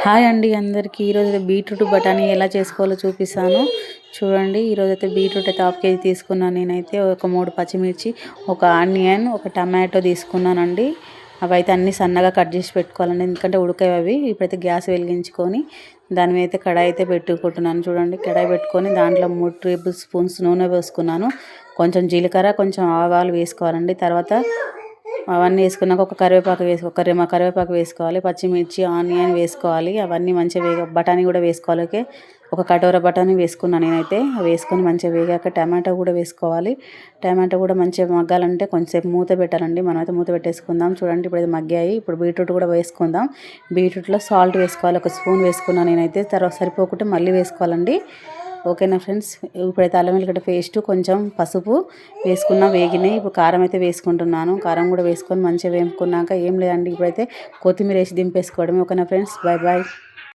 Hi అండి అందరికీ. ఈరోజైతే బీట్రూట్ బఠానీ ఎలా చేసుకోవాలో చూపిస్తాను చూడండి. ఈరోజైతే బీట్రూట్ అయితే హాఫ్ కేజీ తీసుకున్నాను. నేనైతే ఒక 3 పచ్చిమిర్చి, ఒక ఆనియన్, ఒక టమాటో తీసుకున్నానండి. అవి అయితే అన్నీ సన్నగా కట్ చేసి పెట్టుకోవాలండి, ఎందుకంటే ఉడకవి అవి. ఇప్పుడైతే గ్యాస్ వెలిగించుకొని దాని మీద అయితే కడాయి అయితే పెట్టుకుంటున్నాను చూడండి. కడాయి పెట్టుకొని దాంట్లో 3 టేబుల్ స్పూన్స్ నూనె వేసుకున్నాను. కొంచెం జీలకర్ర, కొంచెం ఆవాలు వేసుకోవాలండి. తర్వాత అవన్నీ వేసుకున్నాక ఒక కరివేపాకు వేసుకోవాలి, పచ్చిమిర్చి, ఆనియన్ వేసుకోవాలి. అవన్నీ మంచిగా బఠానీ కూడా వేసుకోవాలి. ఓకే, ఒక కటోర బఠానీ వేసుకున్నాను నేనైతే. వేసుకొని మంచిగా వేగాక టమాటో కూడా వేసుకోవాలి. టమాటో కూడా మంచిగా మగ్గాలంటే కొంచెంసేపు మూత పెట్టాలండి. మనమైతే మూత పెట్టేసుకుందాం చూడండి. ఇప్పుడు ఇది మగ్గాయి. ఇప్పుడు బీట్రూట్ కూడా వేసుకుందాం. బీట్రూట్లో సాల్ట్ వేసుకోవాలి, 1 స్పూన్ వేసుకున్నాను నేనైతే. తర్వాత సరిపోకుంటే మళ్ళీ వేసుకోవాలండి. ఓకేనా ఫ్రెండ్స్. ఇప్పుడైతే అల్లం వెల్లిగడ్డ పేస్ట్, కొంచెం పసుపు వేసుకున్నా, వేగినాయి. ఇప్పుడు కారం అయితే వేసుకుంటున్నాను. కారం కూడా వేసుకొని మంచిగా వేపుకున్నాక ఏం లేదండి, ఇప్పుడైతే కొత్తిమీర వేసి దింపేసుకోవడమే. ఓకేనా ఫ్రెండ్స్, బాయ్ బాయ్.